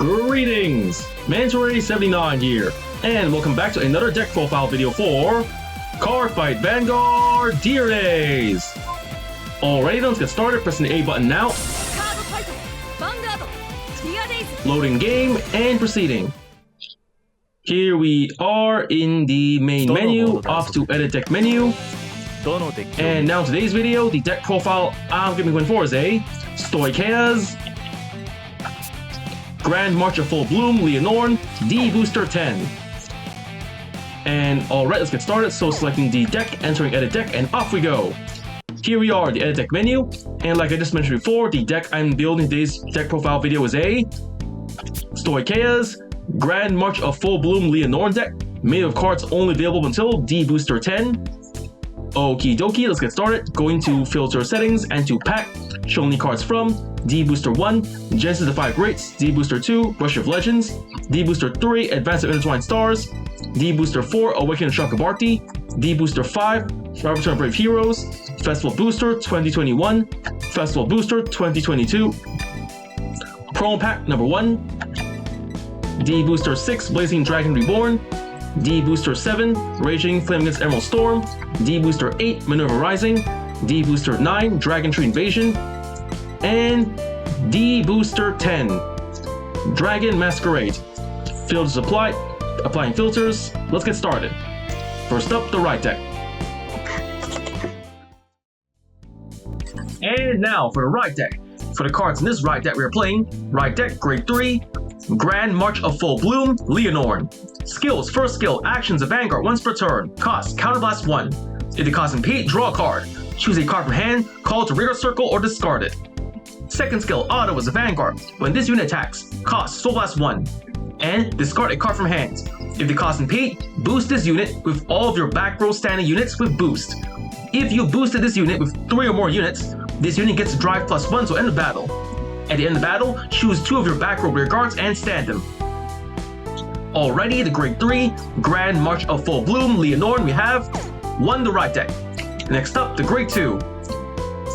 Greetings! Mandatory79 here, and welcome back to another deck profile video for Cardfight Vanguard Deer Days! Alright, let's get started. Pressing the A button now. Cardfight Vanguard Deer Days. Loading game and proceeding. Here we are in the main menu, off to edit deck menu. And now today's video, the deck profile I'm going to be going for is a Stoicheia's Grand March of Full Bloom Lianorn D-BT10. And alright, let's get started. So selecting the deck, entering edit deck, and off we go. Here we are, the edit deck menu, and like I just mentioned before, the deck I'm building today's deck profile video is a Stoicheia's Grand March of Full Bloom Lianorn deck, made of cards only available until D-BT10. Okie dokie, let's get started. Going to filter settings and to pack, showing the cards from D-BT1, Genesis of the Five Greats, D-BT2, Rush of Legends, D-BT3, Advance of Intertwined Stars, D-BT4, Awakening of Chakrabarti, D-BT5, Return of Brave Heroes, Festival Booster 2021, Festival Booster 2022, Promo Pack number 1, D-BT6, Blazing Dragon Reborn, D-BT7, Raging Flame Against Emerald Storm, D-BT8, Minerva Rising, D-BT9, Dragon Tree Invasion, and D-BT10, Dragon Masquerade. Filters applied, applying filters. Let's get started. First up, the right deck. And now for the right deck. For the cards in this right deck we are playing, right deck, Grade 3, Grand March of Full Bloom, Lianorn. Skills, first skill, actions of Vanguard once per turn. Cost, Counterblast 1. If the cost impede, draw a card. Choose a card from hand, call it to radar circle, or discard it. Second skill, Auto as a Vanguard. When this unit attacks, cost, Soul Blast 1. And discard a card from hand. If the cost impede, boost this unit with all of your back row standing units with boost. If you boosted this unit with 3 or more units, this unit gets drive +1 till end of battle. At the end of battle, choose 2 of your back row rear guards and stand them. Already, the Grade 3, Grand March of Full Bloom, Lianorn, we have 1 the right deck. Next up, the Grade 2.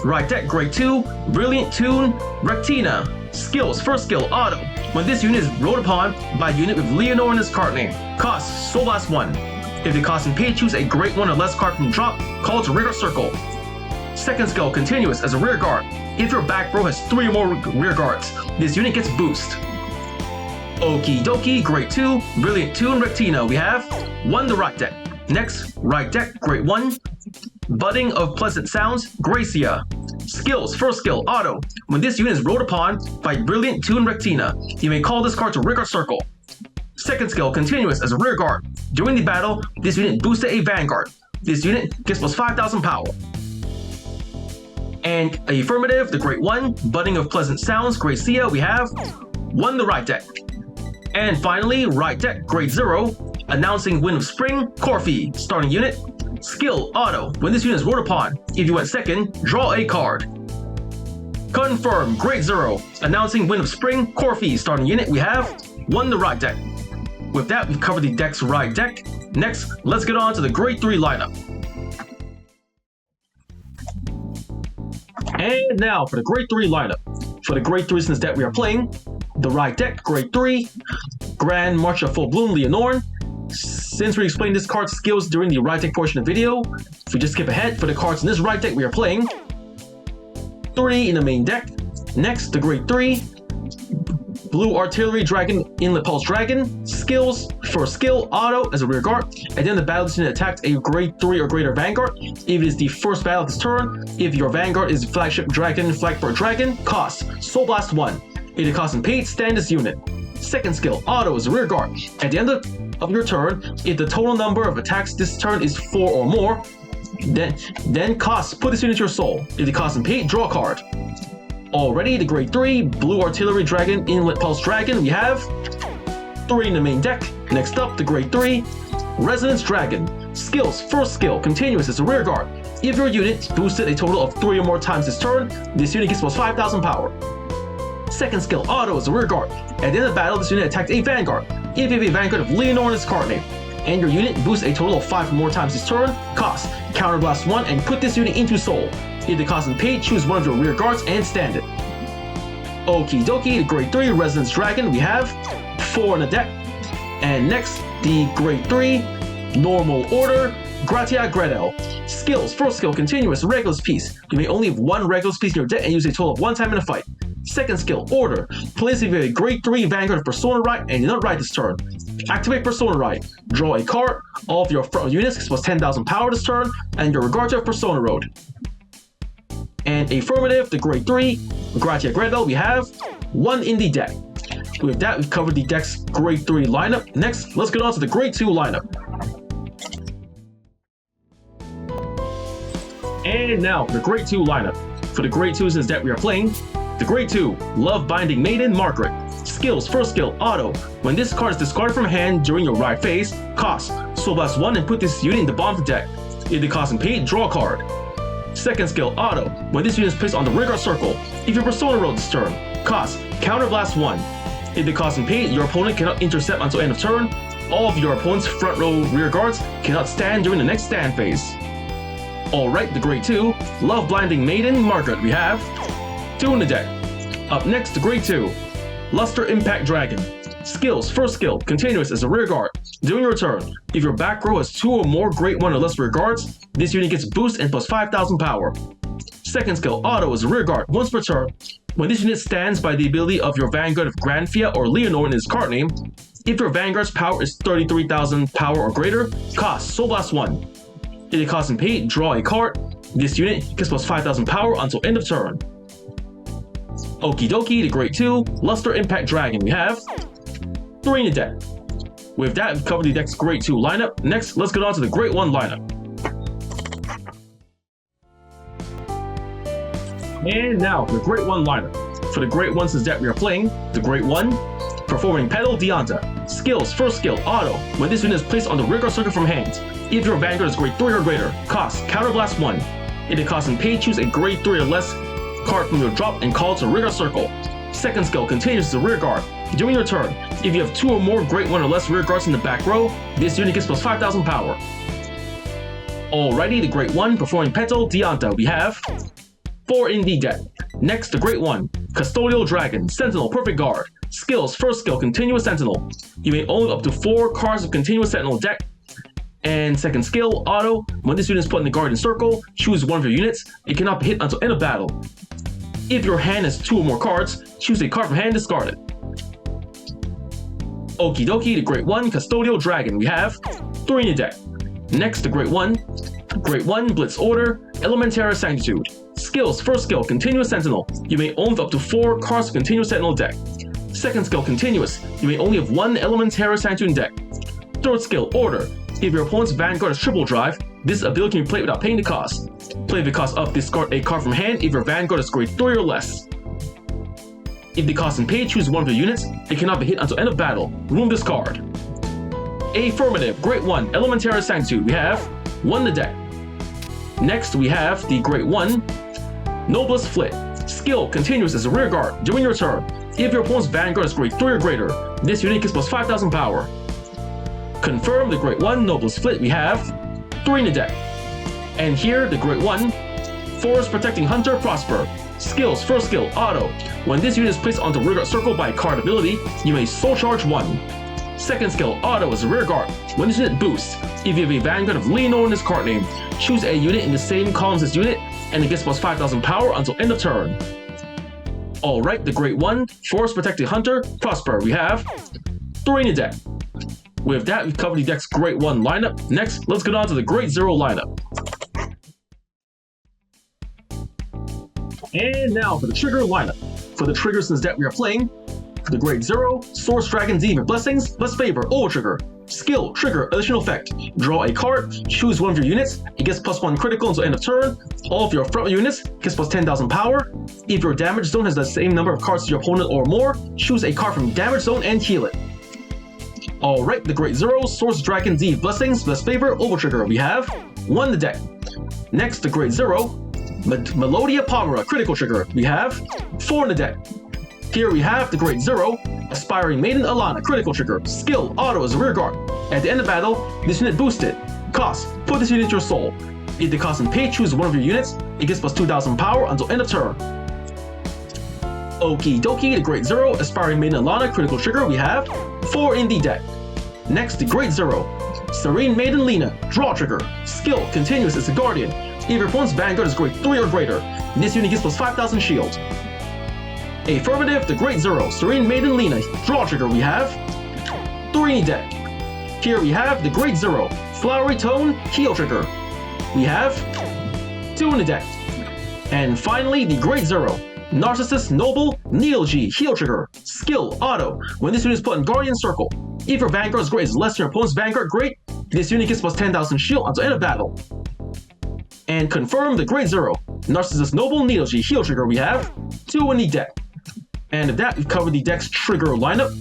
Right deck, Grade 2, Brilliant Tune, Rectina. Skills, first skill, Auto. When this unit is rolled upon by a unit with Lianorn in its card name. Cost, Soul Blast 1. If the cost impede, choose a Great 1 or less card from drop, call it to radar circle. Second skill, Continuous as a rear guard. If your back row has 3 or more rear guards, this unit gets boost. Okie dokie, Grade 2, Brilliant Tune, Rectina. We have 1 the right deck. Next, right deck, Grade 1, Budding of Pleasant Sounds, Gracia. Skills, first skill, Auto. When this unit is rolled upon by Brilliant Tune, Rectina, you may call this card to rear guard circle. Second skill, Continuous as a rear guard. During the battle, this unit boosted a Vanguard. This unit gets plus 5,000 power. And affirmative, the Great 1, Budding of Pleasant Sounds, Gracia, we have 1 the right deck. And finally, right deck, Grade 0, announcing Wind of Spring, Corfi, starting unit. Skill, Auto. When this unit is rolled upon, if you went second, draw a card. Confirm, Grade 0, announcing Wind of Spring, Corfi, starting unit. We have 1 the right deck. With that, we've covered the deck's right deck. Next, let's get on to the Grade 3 lineup. And now for the Grade 3 lineup. For the Grade 3 in this deck we are playing, the right deck, Grade 3, Grand March of Full Bloom, Lianorn. Since we explained this card's skills during the right deck portion of the video, if we just skip ahead, for the cards in this right deck we are playing, 3 in the main deck. Next, the Grade 3, Blue Artillery Dragon, Inlet Pulse Dragon. Skills, first skill, Auto as a rear guard. At the end of the battle, this unit attacked a Grade 3 or greater Vanguard. If it is the first battle of this turn, if your Vanguard is Flagship Dragon, Flagbird Dragon, cost, Soul Blast 1. If the cost impede, stand this unit. Second skill, Auto as a rear guard. At the end of your turn, if the total number of attacks this turn is 4 or more, then cost, put this unit to your soul. If the cost impede, draw a card. Already, the Grade 3, Blue Artillery Dragon, Inlet Pulse Dragon, we have 3 in the main deck. Next up, the Grade 3, Resonance Dragon. Skills, first skill, Continuous as a rear guard. If your unit boosted a total of 3 or more times this turn, this unit gets plus 5,000 power. Second skill, Auto as a rear guard. At the end of the battle, this unit attacked a Vanguard. If you have a Vanguard of Lianorn in its card name, and your unit boosts a total of 5 or more times this turn, cost, Counterblast 1 and put this unit into soul. If the cost impede, choose one of your rear guards and stand it. Okie dokie, the grade 3 Resonance Dragon, we have 4 in the deck. And next, the grade 3 Normal Order Gratia Gredel. Skills, first skill, continuous, Regulus piece. You may only have one Regulus piece in your deck and use a total of 1 time in a fight. Second skill, Order. Place if you have a grade 3 Vanguard of Persona Ride and do not ride this turn. Activate Persona Ride. Draw a card. All of your front units plus 10,000 power this turn, and your regard to Persona Road. And affirmative, the grade 3 Gratia Gredel, we have 1 in the deck. With that, we've covered the deck's grade 3 lineup. Next, let's get on to the grade 2 lineup. And now, the grade 2 lineup. For the grade 2s in this deck we are playing, the grade 2 Love Binding Maiden Margaret. Skills, first skill, Auto. When this card is discarded from hand during your ride phase, cost Soul Blast 1 and put this unit in the bottom of the deck. If the cost and paid, draw a card. Second skill, Auto. When this unit is placed on the rearguard circle, if your Persona Road this turn, cost Counter Blast 1. If the cost and paid, your opponent cannot intercept until end of turn. All of your opponent's front row rear guards cannot stand during the next stand phase. Alright, the grade 2 Love Blinding Maiden Margaret, we have 2 in the deck. Up next, the grade 2 Luster Impact Dragon. Skills, first skill, continuous as a rear guard. During your turn, if your back row has 2 or more grade 1 or less rear guards, this unit gets boost and plus 5,000 power. Second skill, Auto as a rear guard, once per turn. When this unit stands by the ability of your Vanguard of Granfia or Lianorn in its card name, if your Vanguard's power is 33,000 power or greater, cost Soul Blast 1. If the cost and paid, draw a card. This unit gets plus 5,000 power until end of turn. Okie dokie, the grade 2 Luster Impact Dragon, we have 3 in the deck. With that, we've covered the deck's grade 2 lineup. Next, let's get on to the grade 1 lineup. And now, the grade 1 lineup. For the grade 1 since deck we are playing, the grade 1 Performing Petal Dianta. Skills, first skill, Auto. When this unit is placed on the rearguard circle from hand, if your Vanguard is grade 3 or greater, cost Counter Blast 1. If the cost and pay, choose a grade 3 or less card from your drop and call it to rearguard circle. Second skill, continues as a rear guard. During your turn, if you have 2 or more grade 1 or less rear guards in the back row, this unit gets plus 5,000 power. Alrighty, the grade 1 Performing Petal Dianta, we have 4 in the deck. Next, the grade 1 Custodial Dragon, Sentinel, Perfect Guard. Skills, first skill, Continuous Sentinel. You may own up to 4 cards of Continuous Sentinel deck. And second skill, Auto. When this unit is put in the Guardian Circle, choose one of your units. It cannot be hit until end of battle. If your hand has 2 or more cards, choose a card from hand, discard it. Okie dokie, the grade 1 Custodial Dragon, we have 3 in the deck. Next, the grade 1 Blitz Order, Elementary Sanctitude. Skills, first skill, Continuous Sentinel. You may own up to 4 cards of Continuous Sentinel deck. Second skill, Continuous. You may only have 1 Elementary Sanctitude deck. Third skill, Order. If your opponent's Vanguard is triple drive, this ability can be played without paying the cost. Play the cost of discard a card from hand if your Vanguard is grade 3 or less. If the cost and pay, choose one of your units. It cannot be hit until end of battle. Remove this card. Affirmative, grade 1 Elementary Sanctitude, we have 1 in the deck. Next, we have the grade 1 Noblest Flit. Skill, continuous as a rear guard. During your turn, if your opponent's Vanguard is grade 3 or greater, this unit gets plus 5,000 power. Confirm the grade 1 Noblest Flit, we have 3 in the deck. And here, the grade 1 Forest Protecting Hunter Prosper. Skills, first skill, Auto. When this unit is placed onto rearguard circle by a card ability, you may Soul Charge 1. Second skill, Auto as a rear guard. When this unit boosts, if you have a Vanguard of Lianorn in this card name, choose a unit in the same column as this unit, and it gets plus 5,000 power until end of turn. Alright, the grade 1 Forest Protecting Hunter Prosper, we have 3 in the deck. With that, we've covered the deck's grade 1 lineup. Next, let's get on to the grade 0 lineup. And now for the trigger lineup. For the triggers in this deck we are playing, for the grade 0, Source Dragon Demon Blessings, Blessed Favor, Over Trigger. Skill, trigger, additional effect. Draw a card, choose one of your units, it gets plus 1 critical until end of turn. All of your front units gets plus 10,000 power. If your damage zone has the same number of cards as your opponent or more, choose a card from damage zone and heal it. Alright, the grade 0, Source Dragon D Blessings, Blessed Favor, Over Trigger, we have 1 in the deck. Next, the grade 0, Melodia Pomera, Critical Trigger, we have 4 in the deck. Here we have the grade 0, Aspiring Maiden Alana, Critical Trigger, Skill, Auto as a rear guard. At the end of battle, this unit boosted. Cost, put this unit into your soul. If the cost and pay, choose one of your units, it gets plus 2,000 power until end of turn. Okie dokie, the Great Zero, Aspiring Maiden Alana, critical trigger, we have 4 in the deck. Next, the Great Zero, Serene Maiden Lena, draw trigger, skill, continuous as a guardian. If your opponent's Vanguard is grade 3 or greater, this unit gets plus 5,000 shield. Affirmative, the Great Zero, Serene Maiden Lena, draw trigger, we have 3 in the deck. Here we have the Great Zero, Flowery Tone, heal trigger. We have 2 in the deck. And finally, the Great Zero, Narcissus Noble, Neil G, heal trigger, skill, auto. When this unit is put in Guardian Circle, if your Vanguard's grade is less than your opponent's Vanguard grade, this unit gets plus 10,000 shield until end of battle. And confirm the Great Zero, Narcissus Noble, Neil G, heal trigger, we have 2 in the deck. And with that, we've covered the deck's trigger lineup.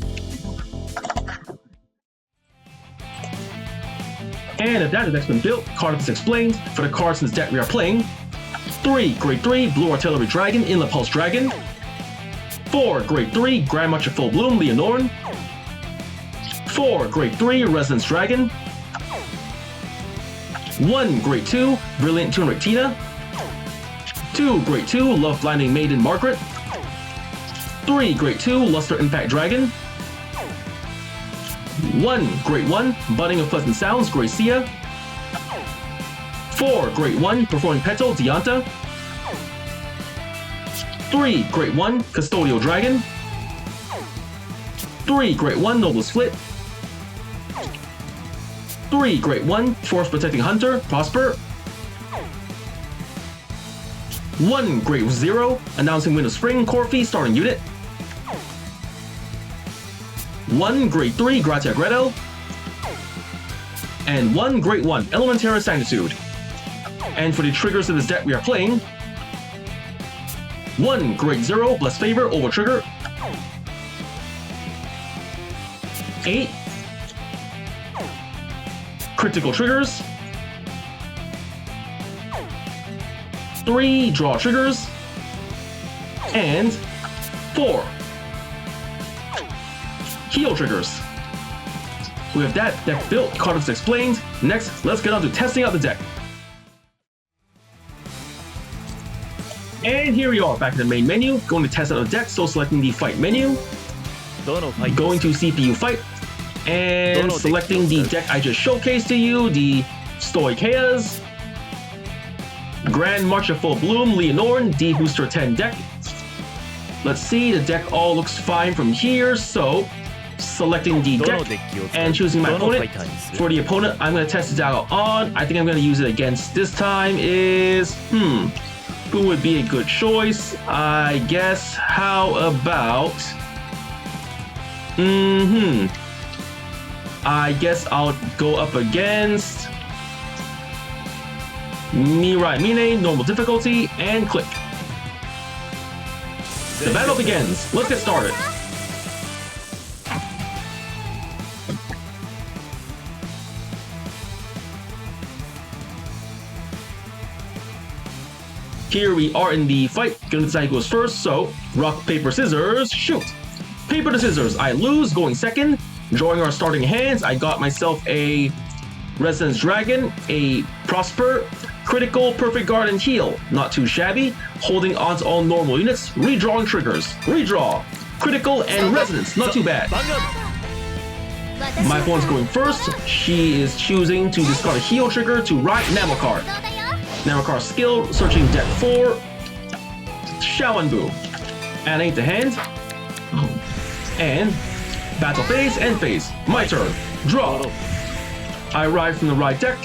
And if that deck's been built, card is explained. For the cards in this deck we are playing, 3 grade 3 Blue Artillery Dragon, Inland Pulse Dragon. 4 grade 3 Grand March of Full Bloom, Lianorn. 4 grade 3 Resonance Dragon. 1 grade 2 Brilliant Tune Tina. 2 grade 2 Love Blinding Maiden Margaret. 3 grade 2 Luster Impact Dragon. 1 grade 1 Budding of Pleasant Sounds, Gracia. 4 grade 1 Performing Petal, Dianta. 3 grade 1 Custodial Dragon. 3 grade 1 Noble Split. 3 grade 1 Force Protecting Hunter, Prosper. 1 grade 0 Announcing Wind of Spring, Corfi, starting unit. 1 grade 3 Gratia Gretel. And 1 grade 1 Elementary Sanctitude. And for the triggers of this deck we are playing, 1 grade 0 Blessed Favor, over trigger. 8 critical triggers. 3 draw triggers. And 4 heal triggers. We have that deck built, cards explained. Next, let's get on to testing out the deck. And here we are, back in the main menu, going to test out the deck, so selecting the fight menu, going to CPU fight, and selecting the deck I just showcased to you, the Stoicheias, Grand March of Full Bloom, Lianorn, D-BT10 deck. Let's see, the deck all looks fine from here, so selecting the deck and choosing my opponent. For the opponent I'm going to test it out on, I think I'm going to use it against this time is, who would be a good choice? I guess, how about, I guess I'll go up against Mirai Mine, normal difficulty, and click. The battle begins. Let's get started. Here we are in the fight. Gonna decide who goes first, so rock, paper, scissors, shoot. Paper to scissors, I lose, going second. Drawing our starting hands, I got myself a Resonance Dragon, a Prosper, critical, perfect guard, and heal. Not too shabby. Holding on to all normal units, redrawing triggers. Redraw, critical, and resonance, not too bad. My opponent's going first. She is choosing to discard a heal trigger to write Namokar. Namokar skill, searching deck 4. Shawanbu. Adding to hand. And battle phase, end phase. My turn. Draw. I arrive from the right deck.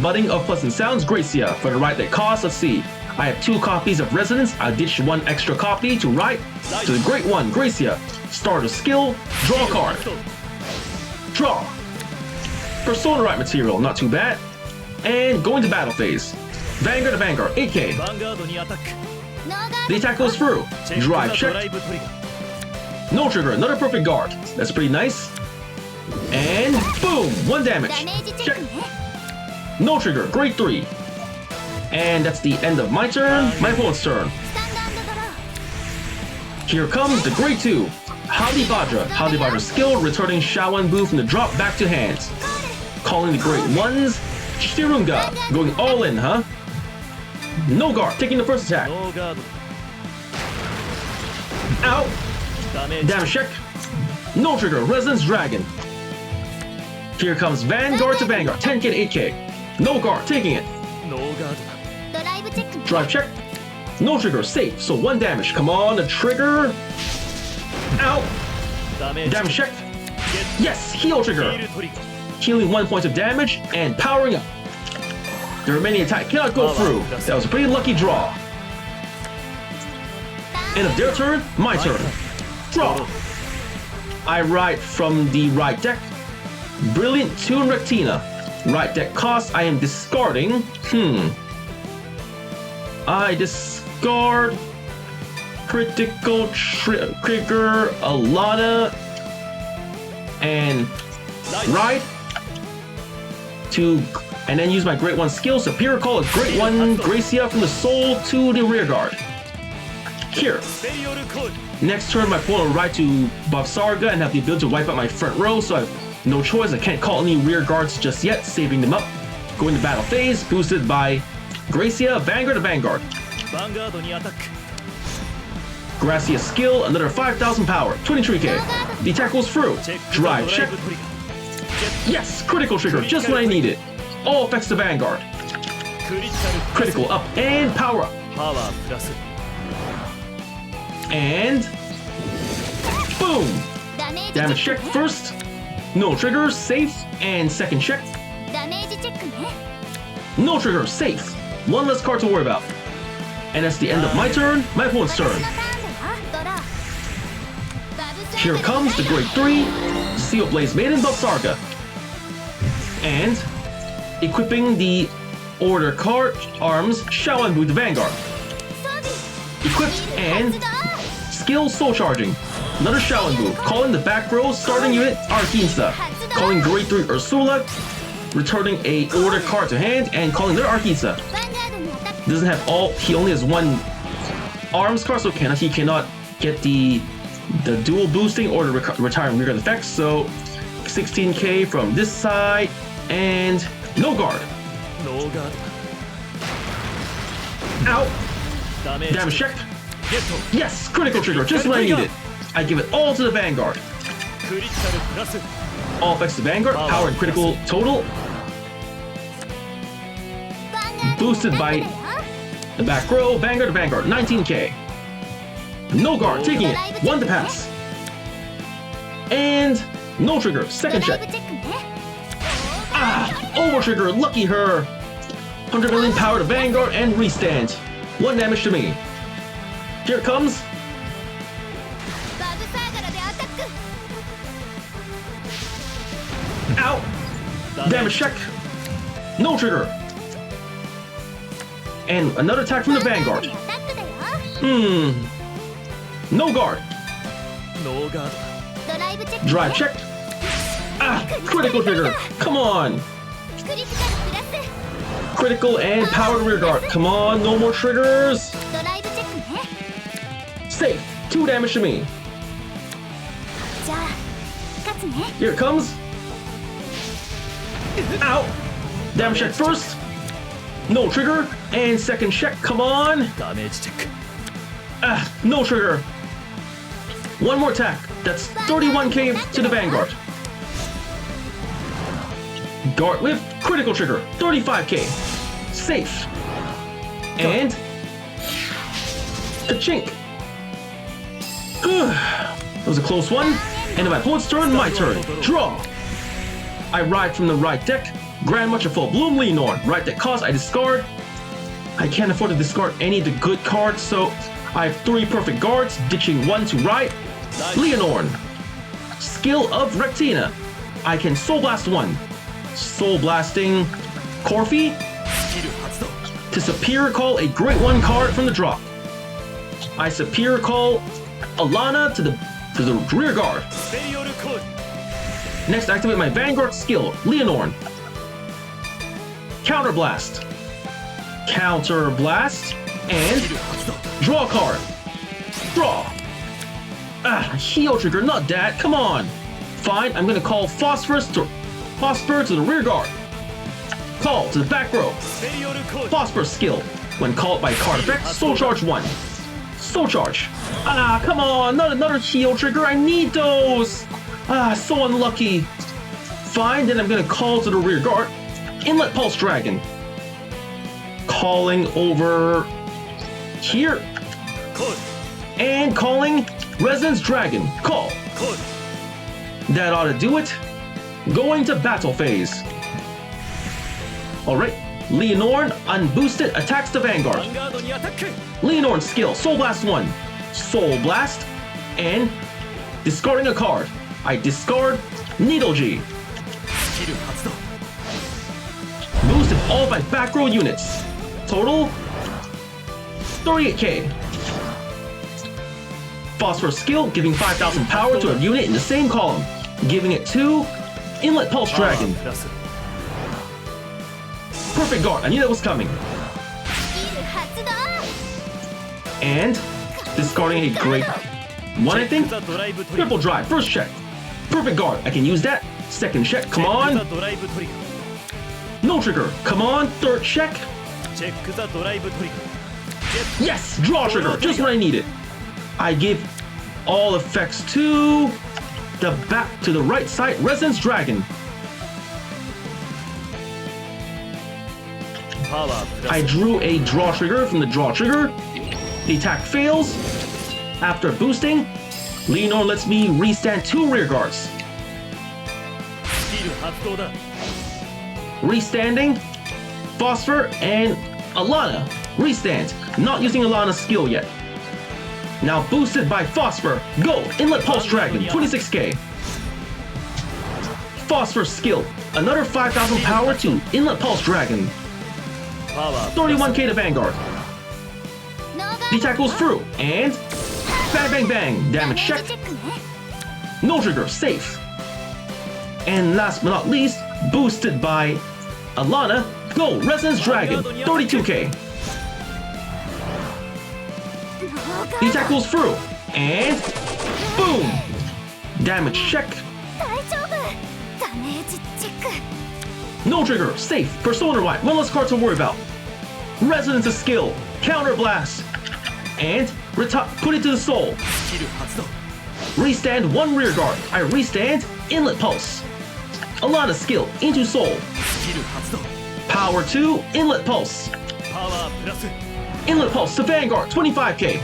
Budding of Pleasant Sounds, Gracia. For the right deck cost, let's see. I have 2 copies of Resonance. I ditch 1 extra copy to write to the Great One, Gracia. Start a skill, draw a card. Draw. Persona Right material, not too bad. And going to battle phase. Vanguard to Vanguard, 8k. The attack goes through. Drive check. No trigger, another perfect guard. That's pretty nice. And boom, 1 damage. Check. No trigger, grade 3. And that's the end of my turn, my opponent's turn. Here comes the grade 2. Howdy Badra. Howdy Badra's skill, returning Shawanbu from the drop back to hand. Calling the great ones. Shirunga. Going all in, huh? No guard, taking the first attack. Out. Damage check. No trigger. Resonance Dragon. Here comes Vanguard to Vanguard. 10k to 8k. No guard. Taking it. ノーガードだ。ドライブチェック。 Drive check. No trigger. Safe. So 1 damage. Come on. The trigger. Out. ダメージ。 Damage check. Yes. Heal trigger. ヒールトリガー。 Healing 1 point of damage and powering up. The remaining attack cannot go through. That was a pretty lucky draw. End of their turn, my turn. Draw. I write from the right deck. Brilliant Tune Rectina. Right deck cost I am discarding. I discard Critical Trigger, Alana, and Ride to, and then use my Great One skill. Superior Call a Great One Gracia from the soul to the rear guard. Here. Next turn, my opponent will ride to buff Sarga and have the ability to wipe out my front row, so I have no choice. I can't call any rear guards just yet, saving them up. Going to battle phase, boosted by Gracia, Vanguard to Vanguard. ヴァンガードにアタック。 Gracia skill, another 5,000 power, 23k. The attack goes through. Drive check. Yes, critical trigger, just what I needed. All effects to Vanguard. Critical up and power up. パワープラス。 And boom. Damage check first. No trigger, safe. And second check. ダメージチェックね。 No trigger, safe. One less card to worry about. And that's the end of my turn, my opponent's turn. Here comes the Grade 3, Steel Blaze Maiden buff Sarga. And equipping the Order card arms, Shaolin Boot to Vanguard. Equipped and skill Soul Charging. Another Shaolin Boot. Calling the back row starting unit Arkinsa. Calling Grade 3 Ursula. Returning a Order card to hand and calling their Arkinsa. Doesn't have all, he only has 1 arms card, so he cannot get the dual boosting or the retiring rear guard effects. So 16k from this side and no guard. ノーガード。 Out. ダメージ。 Damage check. ゲット。 Yes, critical trigger, just what I needed. I give it all to the Vanguard. クリティカルプラス。 All effects to Vanguard, power and critical total. Boosted by the back row, Vanguard to Vanguard, 19k. No guard, taking it, 1 to pass. And no trigger, second check. Ah, over trigger, lucky her. 100 million power to Vanguard and restand. 1 damage to me. Here it comes. Out. Damage check. No trigger. And another attack from the Vanguard. No guard. ノーガード。 Drive check. Ah, critical trigger. Come on. Critical and power rear guard. Come on, no more triggers. Safe. 2 damage to me. Here it comes. Out. Damage check first. No trigger. And second check. Come on. ダメージチェック。 Ah, no trigger. 1 more attack. That's 31k to the Vanguard. Guard lift, critical trigger, 35k. Safe. And ka-chink. That was a close one. And in my opponent's turn, my turn. Draw. I ride from the right deck. Grand March of Full Bloom, Lianorn. Right deck cost, I discard. I can't afford to discard any of the good cards, so I have 3 perfect guards, ditching 1 to right. Lianorn. Skill of Rectina. I can Soul Blast 1. Soul Blasting Corfi to Superior Call a Great One card from the drop. I Superior Call Alana to the rear guard. Next, activate my Vanguard skill, Lianorn. Counter Blast. Counter Blast and draw a card. Draw. Ah, heal trigger, not that. Come on. Fine, I'm gonna call Phosphor to the rear guard. Call to the back row. Phosphor skill. When called by card effect, Soul Charge 1. Soul Charge. Ah, come on, not another heal trigger. I need those. Ah, so unlucky. Fine, then I'm gonna call to the rear guard. Inlet Pulse Dragon. Calling over here. And calling Resonance Dragon. Call. That ought to do it. Going to battle phase. Alright, Lianorn unboosted attacks the Vanguard. Lianorn skill, Soul Blast 1. Soul Blast, and discarding a card. I discard Needle G. Boosted all of my back row units. Total 38k. Phosphorus skill, giving 5,000 power to a unit in the same column. Giving it to Inlet Pulse Dragon. Perfect guard, I knew that was coming. And discarding a great one, I think. Triple drive, first check. Perfect guard, I can use that. Second check, come on. No trigger, come on. Third check. Yes, draw trigger, just what I needed. I give all effects to the back, to the right side, Resonance Dragon. I drew a draw trigger from the draw trigger. The attack fails. After boosting, Lianorn lets me restand 2 rear guards. Restanding, Phosphor and Alana. Restand, not using Alana's skill yet. Now boosted by Phosphor. Go, Inlet Pulse Dragon, 26k. Phosphor skill, another 5,000 power to Inlet Pulse Dragon. 31k to Vanguard. The attack goes through, and bang bang bang, damage check. No trigger, safe. And last but not least, boosted by Alana, go, Resonance Dragon, 32k. The attack goes through, and boom! Damage check. No trigger, safe, Persona Ride, one less card to worry about. Resonance of skill, Counter Blast, and put it to the soul. Restand 1 rear guard, I restand Inlet Pulse. Alana skill, into soul. Power 2, Inlet Pulse. Inlet Pulse to Vanguard, 25k.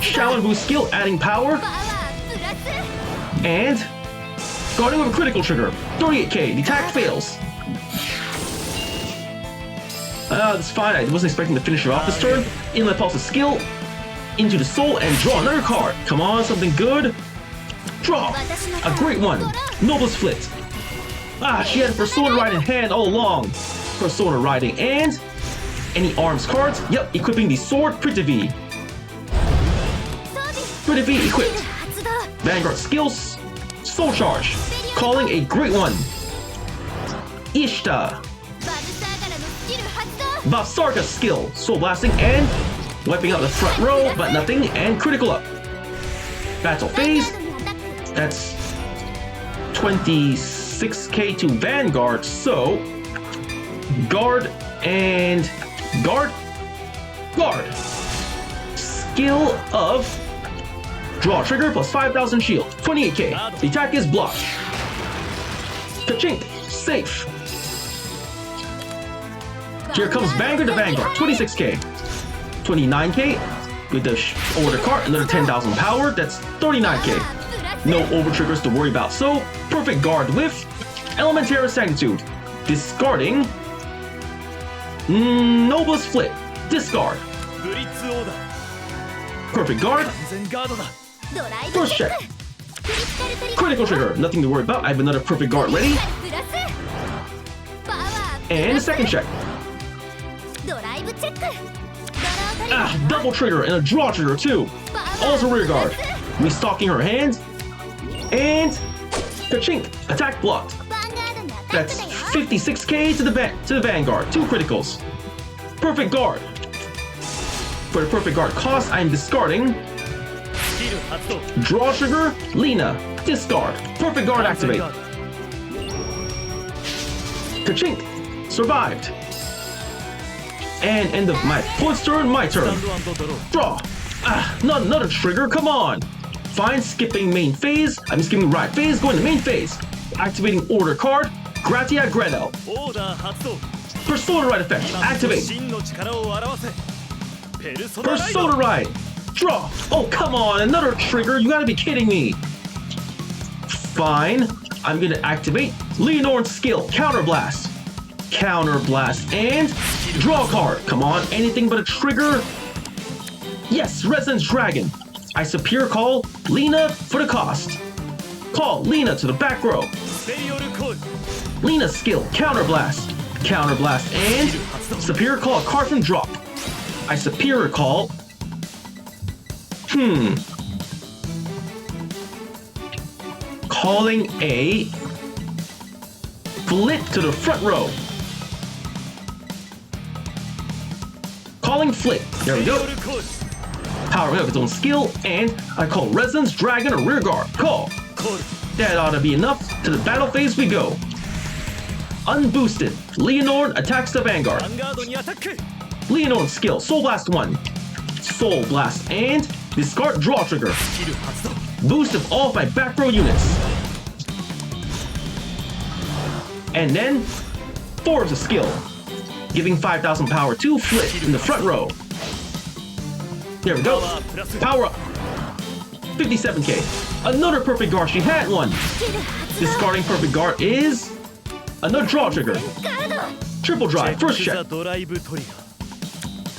Shaolin Boost skill, adding power. And guarding with a critical trigger, 38k. The attack fails. That's fine. I wasn't expecting to finish her off this turn. Inlet Pulse's skill, into the soul, and draw another card. Come on, something good. Draw. A great one. Noblest Flit. Ah, she had a Persona Ride in hand all along. Persona Riding and any arms cards? Yep, equipping the sword Prithvi. Prithvi equipped. Vanguard skills, Soul Charge, calling a great one. Ishta. Vapsarka skill, Soul Blasting and wiping out the front row, but nothing, and critical up. Battle phase, that's 26k to Vanguard, so guard and guard. Skill of draw trigger plus 5,000 shield, 28k. The attack is blocked. Ka-chink, safe. Here comes Vanguard to Vanguard, 26k. 29k with the order card, another 10,000 power, that's 39k. No over triggers to worry about, so perfect guard with Elementary Sanctitude. Discarding Noblest Flit. Discard. Perfect guard. First check. Critical trigger, nothing to worry about. I have another perfect guard ready. And a second check. Ah, double trigger and a draw trigger too. Also rear guard. Restocking her hand. And ka-chink, attack blocked. That's 56k to the Vanguard. 2 criticals. Perfect guard. For the perfect guard cost, I am discarding draw trigger, Lena. Discard. Perfect guard activate. Ka-chink. Survived. And end of my opponent's turn, my turn. Draw. Not another trigger, come on. Fine, skipping main phase. I'm skipping right phase, going to main phase. Activating order card, Gratia Gretel. Persona Ride effect, activate. Persona Ride. Draw. Oh, come on, another trigger, you gotta be kidding me. Fine, I'm gonna activate Lianorn skill, Counter Blast. Counter Blast and draw card. Come on, anything but a trigger. Yes, Resonance Dragon. I superior call Lena for the cost. Call Lena to the back row. Lena skill, Counter Blast. Counter Blast and superior call a card from drop. I superior call. Calling a Flit to the front row. Calling Flit. There we go. Powering up its own skill, and I call Resonance Dragon a rear guard. Call. That ought to be enough. To the battle phase we go. Unboosted. Lianorn attacks the Vanguard. Lianorn skill. Soul Blast 1. Soul Blast and discard draw trigger. Boost of all of my back row units. And then force a skill. Giving 5,000 power to Flit in the front row. There we go. Power up. 57k. Another perfect guard. She had one. Discarding perfect guard is another draw trigger. Triple drive. First check.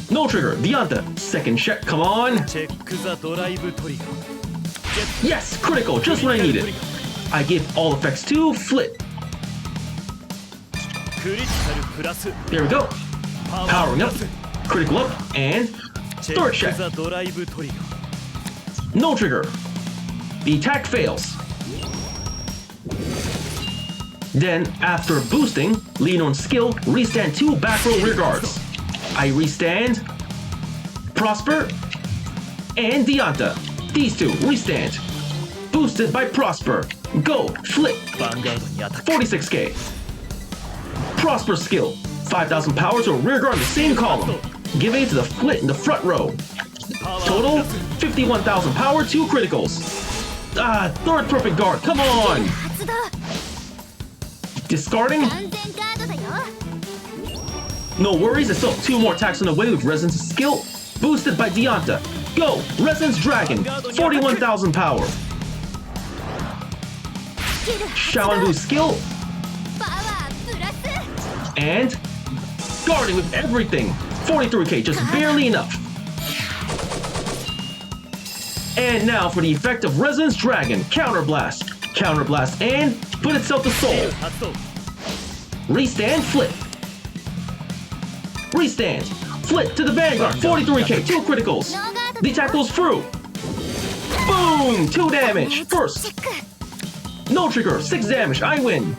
No trigger. Dianta. Second check. Come on. Yes. Critical. Just what I needed. I give all effects to Flit. There we go. Powering up. Critical up. And third check. No trigger. The attack fails. Then, after boosting, Lianorn skill, restand 2 back row rear guards. I restand Prosper and Dianta. These two restand. Boosted by Prosper. Go, Flit. 46k. Prosper skill. 5,000 power to a rear guard in the same column. Give aid to the Flit in the front row. Total 51,000 power, 2 criticals. Third perfect guard, come on! Discarding. No worries, I still have 2 more attacks on the way with Resonance skill. Boosted by Dianta. Go! Resonance Dragon, 41,000 power. Shaolin skill. And guarding with everything. 43k, just barely enough. And now for the effect of Resonance Dragon, Counter Blast. Counter Blast and put itself to soul. Restand, Flit. Restand. Flit to the Vanguard, 43k, 2 criticals. The attack goes through. Boom, 2 damage. First. No trigger, 6 damage, I win.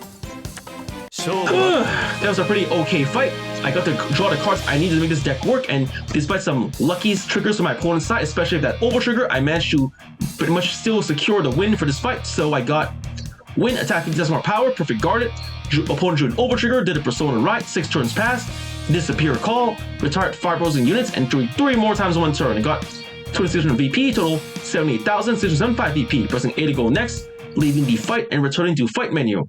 That was a pretty okay fight. I got to draw the cards I needed to make this deck work, and despite some lucky triggers on my opponent's side, especially that over trigger, I managed to pretty much still secure the win for this fight. So I got win, attack 50% more power, perfect guarded, opponent drew an over trigger, did a Persona Ride, 6 turns passed, disappear call, retired 5 opposing units, and drew 3 more times in 1 turn. I got 2600 VP, total 78,675 VP, pressing A to go next, leaving the fight and returning to fight menu.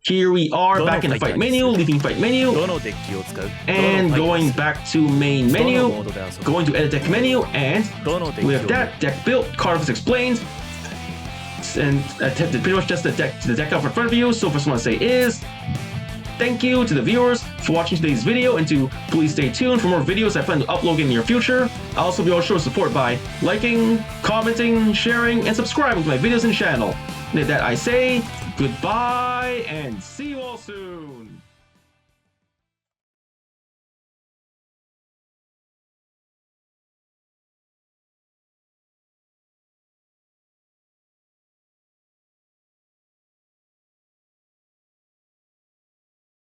Here we are back in the fight menu, leaving fight menu, and going back to main menu, going to edit deck menu, and with that, deck built, Cardfight explained, and pretty much just the deck up in front of you. So first I want to say is, thank you to the viewers for watching today's video, and to please stay tuned for more videos I plan to upload in the near future. I'll also be able to show support by liking, commenting, sharing, and subscribing to my videos and channel. And with that I say, goodbye, and see you all soon!